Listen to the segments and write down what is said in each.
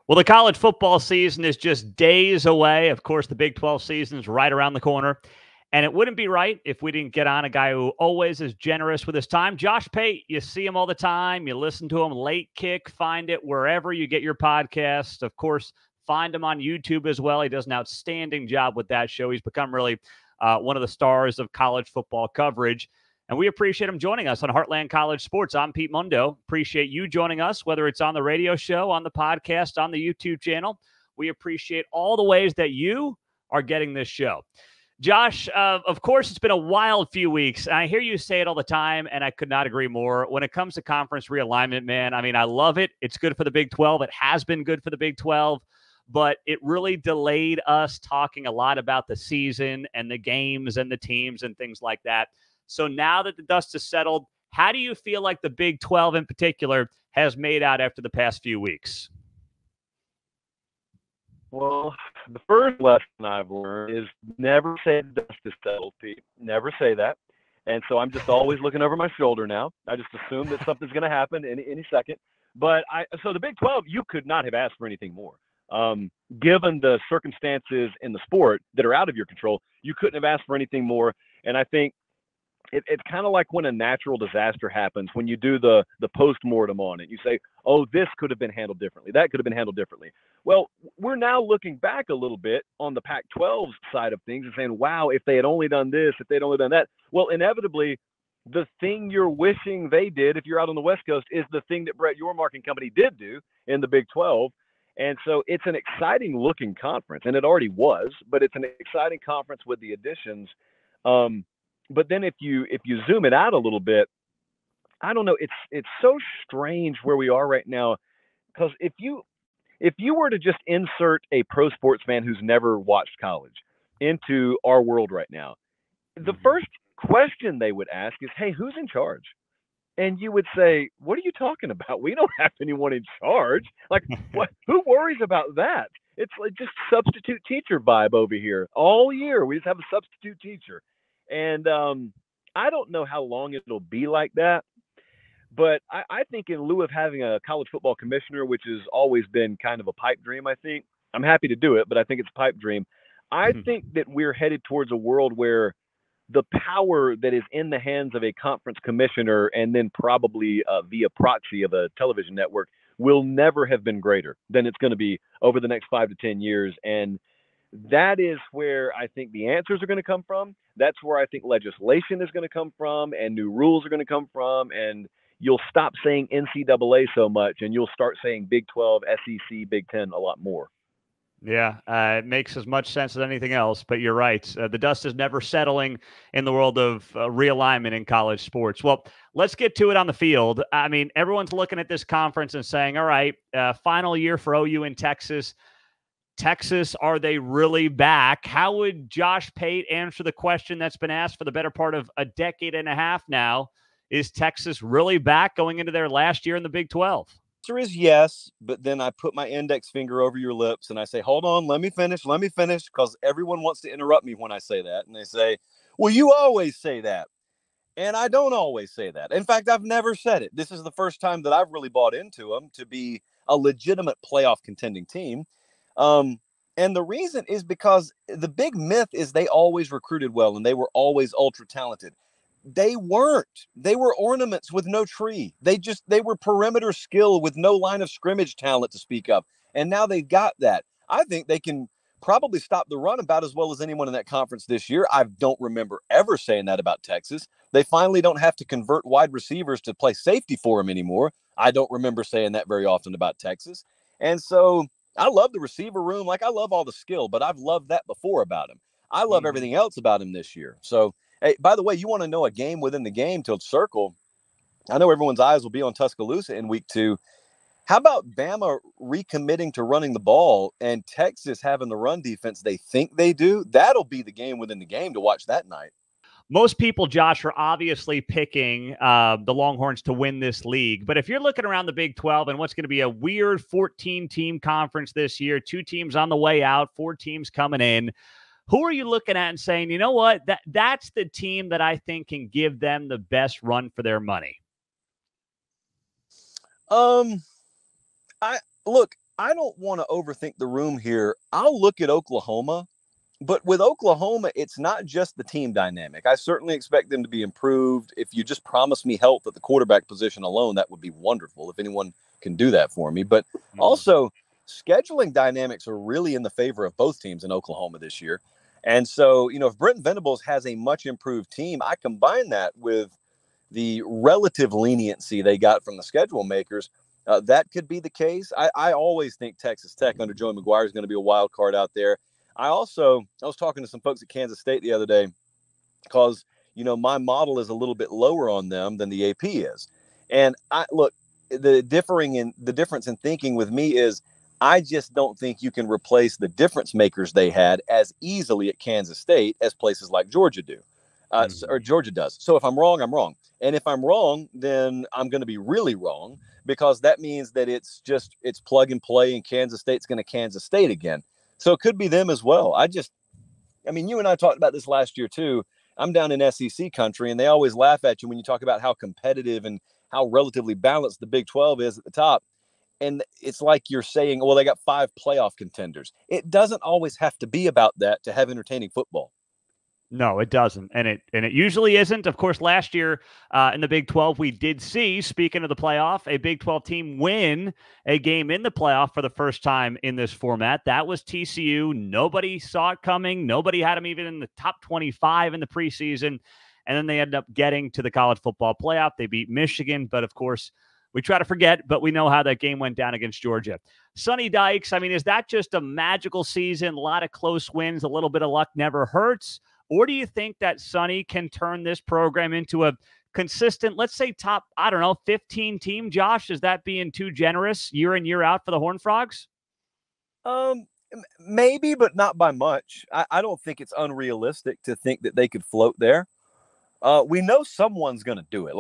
Well, the college football season is just days away. Of course, the Big 12 season is right around the corner. And it wouldn't be right if we didn't get on a guy who always is generous with his time. Josh Pate, you see him all the time. You listen to him. Late Kick, find it wherever you get your podcast. Of course, find him on YouTube as well. He does an outstanding job with that show. He's become really one of the stars of college football coverage. And we appreciate him joining us on Heartland College Sports. I'm Pete Mundo. Appreciate you joining us, whether it's on the radio show, on the podcast, on the YouTube channel. We appreciate all the ways that you are getting this show. Josh, of course, it's been a wild few weeks. I hear you say it all the time, and I could not agree more. When it comes to conference realignment, man, I mean, I love it. It's good for the Big 12. It has been good for the Big 12, but it really delayed us talking a lot about the season and the games and the teams and things like that. So now that the dust has settled, how do you feel like the Big 12 in particular has made out after the past few weeks? Well, the first lesson I've learned is never say the dust is settled, Pete. Never say that. And so I'm just always looking over my shoulder now. I just assume that something's going to happen any second. But so the Big 12, you could not have asked for anything more. Given the circumstances in the sport that are out of your control, you couldn't have asked for anything more. And I think it's kind of like when a natural disaster happens, when you do the post-mortem on it. You say, oh, this could have been handled differently. That could have been handled differently. Well, we're now looking back a little bit on the Pac-12 side of things and saying, wow, if they had only done this, if they'd only done that. Well, inevitably, the thing you're wishing they did, if you're out on the West Coast, is the thing that Brett Yormark and company did do in the Big 12. And so it's an exciting looking conference, and it already was, but it's an exciting conference with the additions. But then if you zoom it out a little bit, I don't know, it's so strange where we are right now, because if you were to just insert a pro sports fan who's never watched college into our world right now, the first question they would ask is, hey, who's in charge? And you would say, what are you talking about? We don't have anyone in charge. Like, what? Who worries about that? It's like just substitute teacher vibe over here all year. We just have a substitute teacher. And I don't know how long it'll be like that, but I think in lieu of having a college football commissioner, which has always been kind of a pipe dream, I think I'm happy to do it, but I think it's a pipe dream. I think that we're headed towards a world where the power that is in the hands of a conference commissioner and then probably via proxy of a television network will never have been greater than it's going to be over the next 5 to 10 years. And that is where I think the answers are going to come from. That's where I think legislation is going to come from and new rules are going to come from. And you'll stop saying NCAA so much and you'll start saying Big 12, SEC, Big 10 a lot more. Yeah, it makes as much sense as anything else, but you're right. The dust is never settling in the world of realignment in college sports. Well, let's get to it on the field. I mean, everyone's looking at this conference and saying, all right, final year for OU in Texas. Texas, are they really back? How would Josh Pate answer the question that's been asked for the better part of a decade and a half now? Is Texas really back going into their last year in the Big 12? The answer is yes, but then I put my index finger over your lips and I say, hold on, let me finish, because everyone wants to interrupt me when I say that. And they say, well, you always say that. And I don't always say that. In fact, I've never said it. This is the first time that I've really bought into them to be a legitimate playoff contending team. And the reason is because the big myth is they always recruited well and they were always ultra talented. They weren't. They were ornaments with no tree. They were perimeter skill with no line of scrimmage talent to speak of. And now they've got that. I think they can probably stop the run about as well as anyone in that conference this year. I don't remember ever saying that about Texas. They finally don't have to convert wide receivers to play safety for them anymore. I don't remember saying that very often about Texas. And so I love the receiver room. Like, I love all the skill, but I've loved that before about him. I love everything else about him this year. So, hey, by the way, you want to know a game within the game to circle? I know everyone's eyes will be on Tuscaloosa in week 2. How about Bama recommitting to running the ball and Texas having the run defense they think they do? That'll be the game within the game to watch that night. Most people, Josh, are obviously picking the Longhorns to win this league. But if you're looking around the Big 12 and what's going to be a weird 14-team conference this year, 2 teams on the way out, 4 teams coming in, who are you looking at and saying, you know what, that's the team that I think can give them the best run for their money? I don't want to overthink the room here. I'll look at Oklahoma, but with Oklahoma, it's not just the team dynamic. I certainly expect them to be improved. If you just promise me help at the quarterback position alone, that would be wonderful if anyone can do that for me. But also, scheduling dynamics are really in the favor of both teams in Oklahoma this year. And so, if Brent Venables has a much improved team, I combine that with the relative leniency they got from the schedule makers. That could be the case. I always think Texas Tech under Joey McGuire is going to be a wild card out there. I was talking to some folks at Kansas State the other day because, my model is a little bit lower on them than the AP is. And the difference in thinking with me is I just don't think you can replace the difference makers they had as easily at Kansas State as places like Georgia do, or Georgia does. So if I'm wrong, I'm wrong. And if I'm wrong, then I'm going to be really wrong, because that means that it's plug and play and Kansas State's going to Kansas State again. So it could be them as well. You and I talked about this last year too. I'm down in SEC country, and they always laugh at you when you talk about how competitive and how relatively balanced the Big 12 is at the top. And it's like you're saying, well, they got 5 playoff contenders. It doesn't always have to be about that to have entertaining football. No, it doesn't. And it usually isn't. Of course, last year in the Big 12, we did see, speaking of the playoff, a Big 12 team win a game in the playoff for the first time in this format. That was TCU. Nobody saw it coming. Nobody had them even in the top 25 in the preseason. And then they ended up getting to the college football playoff. They beat Michigan. But, of course, we try to forget, but we know how that game went down against Georgia. Sonny Dykes, is that just a magical season? A lot of close wins, a little bit of luck never hurts? Or do you think that Sonny can turn this program into a consistent, let's say top, 15 team, Josh? Is that being too generous year in, year out for the Horned Frogs? Maybe, but not by much. I don't think it's unrealistic to think that they could float there. We know someone's going to do it.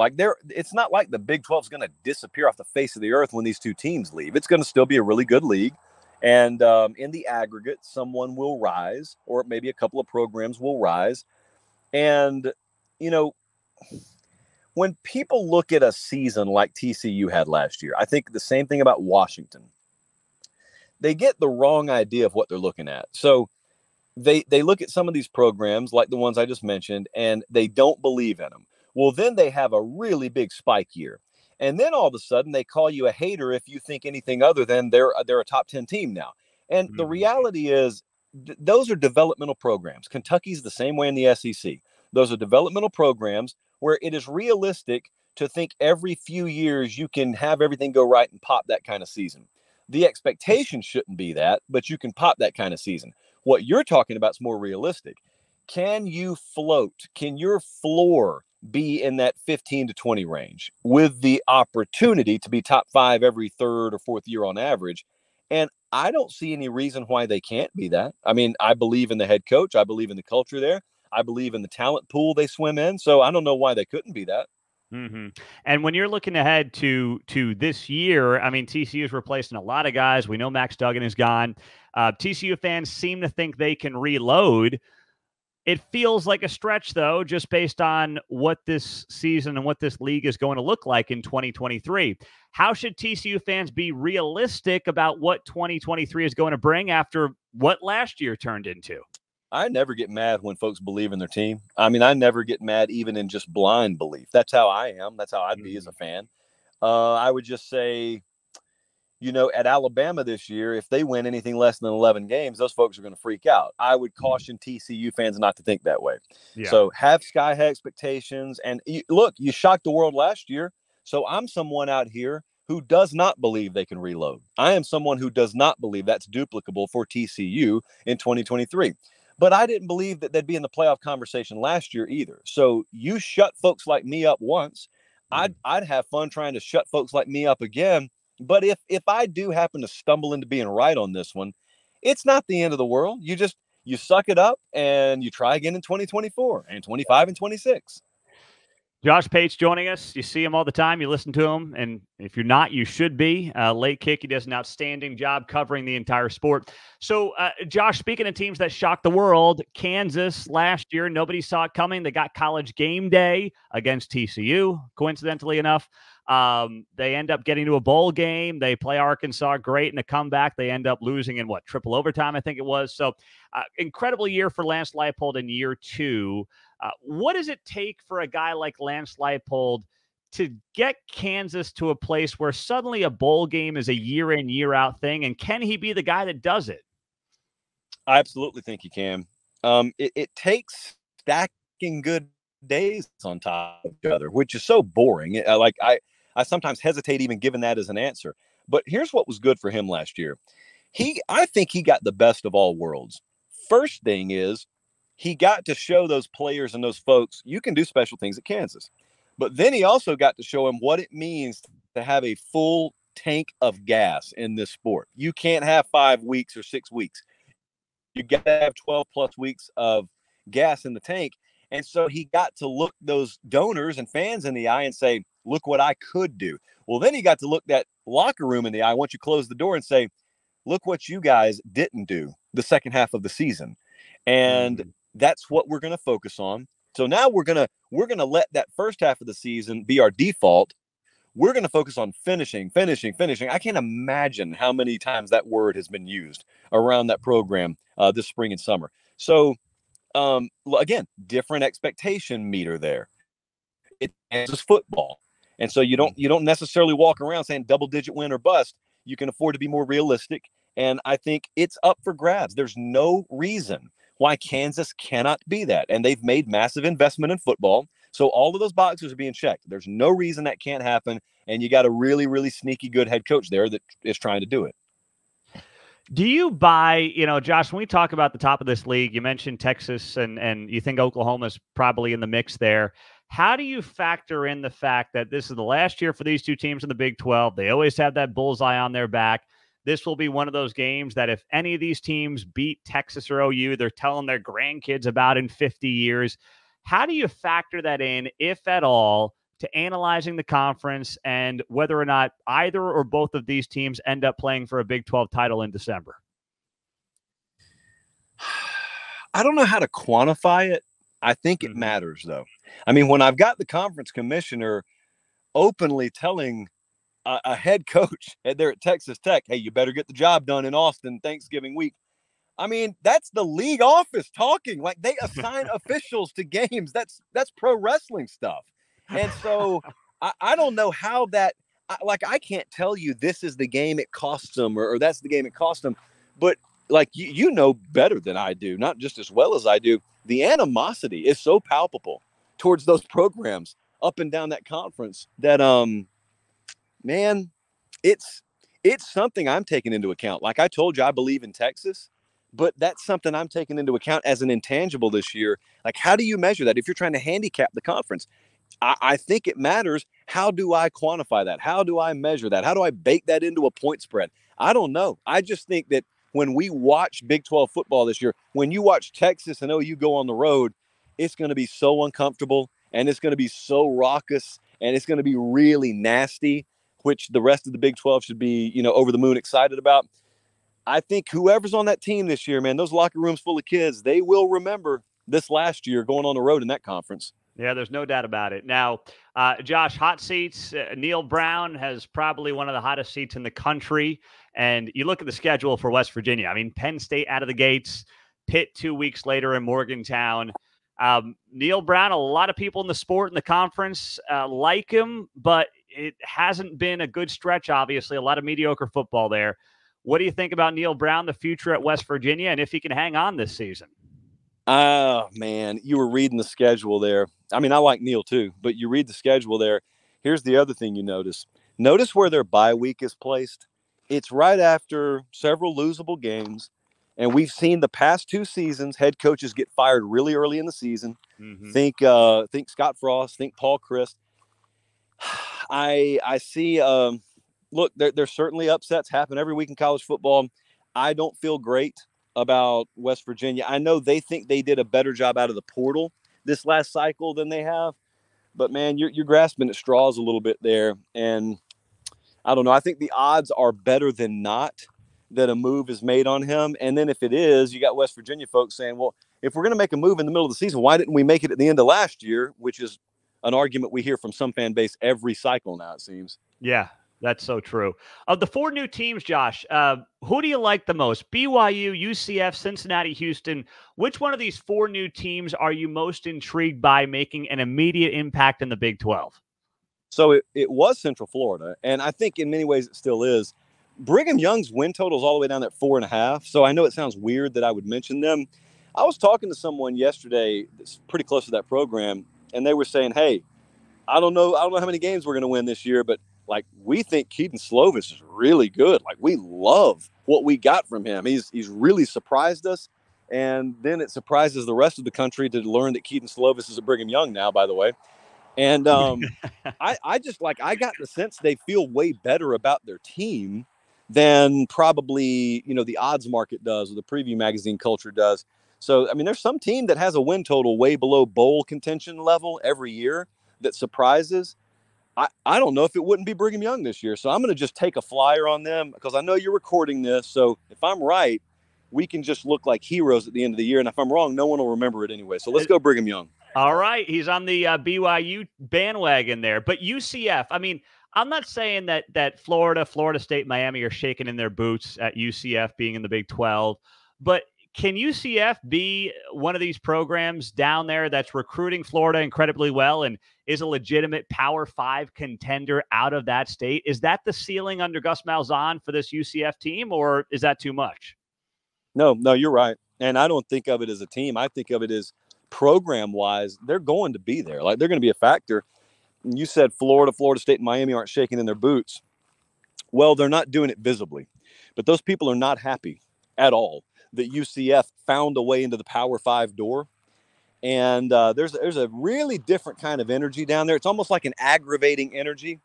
It's not like the Big 12 is going to disappear off the face of the earth when these two teams leave. It's going to still be a really good league. And in the aggregate, someone will rise, or maybe a couple of programs will rise. And, when people look at a season like TCU had last year, I think the same thing about Washington. They get the wrong idea of what they're looking at. So they look at some of these programs like the ones I just mentioned, and they don't believe in them. Well, then they have a really big spike year. And then all of a sudden they call you a hater if you think anything other than they're a top 10 team now. And the reality is those are developmental programs. Kentucky's the same way in the SEC. Those are developmental programs where it is realistic to think every few years you can have everything go right and pop that kind of season. The expectation shouldn't be that, but you can pop that kind of season. What you're talking about is more realistic. Can you float? Can your floor be in that 15 to 20 range with the opportunity to be top 5 every third or fourth year on average? And I don't see any reason why they can't be that. I believe in the head coach. I believe in the culture there. I believe in the talent pool they swim in. So I don't know why they couldn't be that. Mm-hmm. And when you're looking ahead to this year, TCU is replacing a lot of guys. We know Max Duggan is gone. TCU fans seem to think they can reload. It feels like a stretch, though, just based on what this season and what this league is going to look like in 2023. How should TCU fans be realistic about what 2023 is going to bring after what last year turned into? I never get mad when folks believe in their team. I never get mad even in just blind belief. That's how I am. That's how I'd be as a fan. I would just say, at Alabama this year, if they win anything less than 11 games, those folks are going to freak out. I would caution TCU fans not to think that way. Yeah. So have sky high expectations. And you shocked the world last year. So I'm someone out here who does not believe they can reload. I am someone who does not believe that's duplicable for TCU in 2023. But I didn't believe that they'd be in the playoff conversation last year either. So you shut folks like me up once. I'd have fun trying to shut folks like me up again. But if I do happen to stumble into being right on this one, it's not the end of the world. You suck it up and you try again in 2024 and 25 and 26. Josh Pate's joining us. You see him all the time. You listen to him. And if you're not, you should be. Late Kick, he does an outstanding job covering the entire sport. So, Josh, speaking of teams that shocked the world, Kansas last year, nobody saw it coming. They got College game day against TCU, coincidentally enough. They end up getting to a bowl game. They play Arkansas great in a comeback. They end up losing in triple overtime, I think it was. So incredible year for Lance Leipold in year 2. What does it take for a guy like Lance Leipold to get Kansas to a place where suddenly a bowl game is a year in, year out thing? And can he be the guy that does it? I absolutely think he can. It takes stacking good days on top of each other, which is so boring. I sometimes hesitate even giving that as an answer. But here's what was good for him last year. I think he got the best of all worlds. First thing is he got to show those players and those folks, you can do special things at Kansas. But then he also got to show them what it means to have a full tank of gas in this sport. You can't have 5 weeks or 6 weeks. You got to have 12 plus weeks of gas in the tank. And so he got to look those donors and fans in the eye and say, look what I could do. Well, then he got to look that locker room in the eye once you close the door and say, look what you guys didn't do the second half of the season. And that's what we're going to focus on. So now we're going to let that first half of the season be our default. We're going to focus on finishing. I can't imagine how many times that word has been used around that program this spring and summer. So again, different expectation meter there. It's football. And so you don't necessarily walk around saying double-digit win or bust. You can afford to be more realistic. And I think it's up for grabs. There's no reason why Kansas cannot be that. And they've made massive investment in football. So all of those boxes are being checked. There's no reason that can't happen. And you got a really, really sneaky good head coach there that is trying to do it. Do you buy, Josh, when we talk about the top of this league, you mentioned Texas and you think Oklahoma's probably in the mix there. How do you factor in the fact that this is the last year for these two teams in the Big 12? They always have that bullseye on their back. This will be one of those games that if any of these teams beat Texas or OU, they're telling their grandkids about in 50 years. How do you factor that in, if at all, to analyzing the conference and whether or not either or both of these teams end up playing for a Big 12 title in December? I don't know how to quantify it. I think it matters, though. I mean, when I've got the conference commissioner openly telling a head coach there at Texas Tech, hey, you better get the job done in Austin Thanksgiving week. I mean, that's the league office talking. Like, they assign officials to games. That's pro wrestling stuff. And so I don't know how that – I can't tell you this is the game it costs them or that's the game it costs them. But, you know better than I do, not just as well as I do. The animosity is so palpable towards those programs up and down that conference that, man, it's something I'm taking into account. Like I told you, I believe in Texas, but that's something I'm taking into account as an intangible this year. Like, how do you measure that if you're trying to handicap the conference? I think it matters. How do I quantify that? How do I measure that? How do I bake that into a point spread? I don't know. I just think that when we watch Big 12 football this year, when you watch Texas and OU go on the road, it's going to be so uncomfortable and it's going to be so raucous and it's going to be really nasty, which the rest of the Big 12 should be, over the moon excited about. I think whoever's on that team this year, man, those locker rooms full of kids, they will remember this last year going on the road in that conference. Yeah, there's no doubt about it. Now, Josh, hot seats. Neil Brown has probably one of the hottest seats in the country. And you look at the schedule for West Virginia. I mean, Penn State out of the gates, Pitt 2 weeks later in Morgantown. Neil Brown, a lot of people in the sport in the conference like him, but it hasn't been a good stretch, obviously. A lot of mediocre football there. What do you think about Neil Brown, the future at West Virginia, and if he can hang on this season? Oh, man, you were reading the schedule there. I mean, I like Neil too, but you read the schedule there. Here's the other thing you notice. Notice where their bye week is placed. It's right after several losable games. And we've seen the past 2 seasons, head coaches get fired really early in the season. Think Scott Frost, think Paul Chryst. I see, look, there's certainly upsets happen every week in college football. I don't feel great about West Virginia. I know they think they did a better job out of the portal this last cycle than they have, but man, you're grasping at straws a little bit there. And I don't know. I think the odds are better than not that a move is made on him. And then if it is, you got West Virginia folks saying, well, if we're going to make a move in the middle of the season, why didn't we make it at the end of last year, which is an argument we hear from some fan base every cycle now, it seems. Yeah, that's so true. Of the 4 new teams, Josh, who do you like the most? BYU, UCF, Cincinnati, Houston. Which one of these 4 new teams are you most intrigued by making an immediate impact in the Big 12? So it was Central Florida, and I think in many ways it still is. Brigham Young's win total is all the way down at 4.5. So I know it sounds weird that I would mention them. I was talking to someone yesterday that's pretty close to that program, and they were saying, "Hey, I don't know how many games we're going to win this year, but like we think Keaton Slovis is really good. Like we love what we got from him. He's really surprised us, and then it surprises the rest of the country to learn that Keaton Slovis is a Brigham Young now, by the way." And I just I got the sense they feel way better about their team than probably, the odds market does or the preview magazine culture does. So, I mean, there's some team that has a win total way below bowl contention level every year that surprises. I don't know if it wouldn't be Brigham Young this year. So I'm going to just take a flyer on them because I know you're recording this. So if I'm right, we can just look like heroes at the end of the year. And if I'm wrong, no one will remember it anyway. So let's go Brigham Young. All right. He's on the BYU bandwagon there. But UCF, I mean, I'm not saying that Florida State, Miami are shaking in their boots at UCF being in the Big 12. But can UCF be one of these programs down there that's recruiting Florida incredibly well and is a legitimate Power 5 contender out of that state? Is that the ceiling under Gus Malzahn for this UCF team, or is that too much? No, you're right. And I don't think of it as a team. I think of it as program-wise, they're going to be there. Like they're going to be a factor. You said Florida State, and Miami aren't shaking in their boots. Well, they're not doing it visibly. But those people are not happy at all that UCF found a way into the Power 5 door. And there's a really different kind of energy down there. It's almost like an aggravating energy.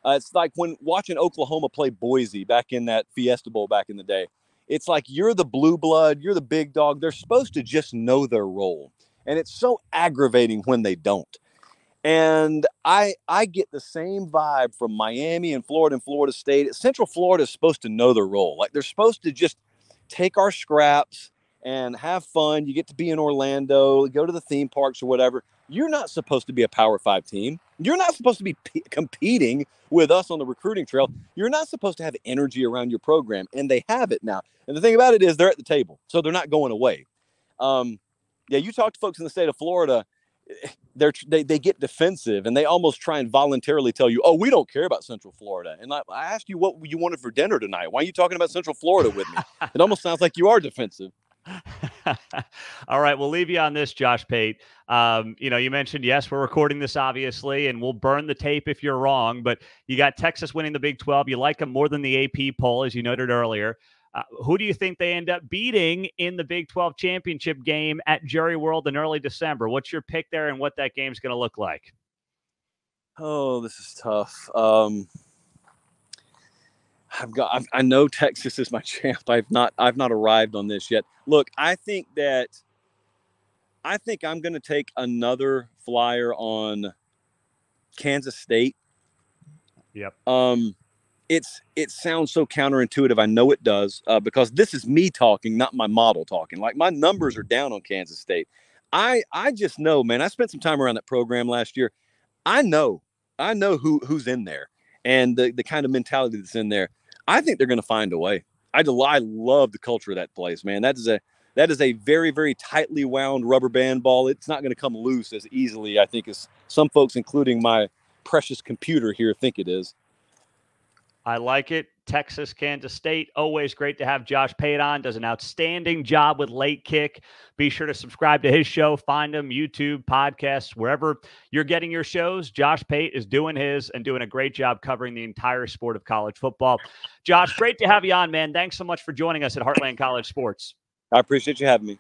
It's like when watching Oklahoma play Boise back in that Fiesta Bowl back in the day. It's like you're the blue blood, you're the big dog. They're supposed to just know their role. And it's so aggravating when they don't. And I get the same vibe from Miami and Florida State. Central Florida is supposed to know their role. Like they're supposed to just take our scraps and have fun. You get to be in Orlando, go to the theme parks or whatever. You're not supposed to be a Power 5 team. You're not supposed to be competing with us on the recruiting trail. You're not supposed to have energy around your program, and they have it now. And the thing about it is they're at the table, so they're not going away. You talk to folks in the state of Florida, they get defensive, and they almost try and voluntarily tell you, "Oh, we don't care about Central Florida." And I asked you what you wanted for dinner tonight. Why are you talking about Central Florida with me? It almost sounds like you are defensive. All right, we'll leave you on this, Josh Pate. You mentioned, yes, we're recording this, obviously, and we'll burn the tape if you're wrong, but you got Texas winning the Big 12. You like them more than the AP poll, as you noted earlier. Who do you think they end up beating in the Big 12 championship game at Jerry World in early December? What's your pick there and what that game's going to look like? Oh, this is tough. I know Texas is my champ. I've not arrived on this yet. Look, I think I'm going to take another flyer on Kansas State. Yep. It sounds so counterintuitive. I know it does, because this is me talking, not my model talking. Like my numbers are down on Kansas State. I just know, man, I spent some time around that program last year. I know who's in there and the kind of mentality that's in there. I think they're going to find a way. I love the culture of that place, man. That is a very, very tightly wound rubber band ball. It's not going to come loose as easily, I think, as some folks, including my precious computer here, think it is. I like it. Texas, Kansas State. Always great to have Josh Pate on. Does an outstanding job with Late Kick. Be sure to subscribe to his show. Find him, YouTube, podcasts, wherever you're getting your shows. Josh Pate is doing his and doing a great job covering the entire sport of college football. Josh, great to have you on, man. Thanks so much for joining us at Heartland College Sports. I appreciate you having me.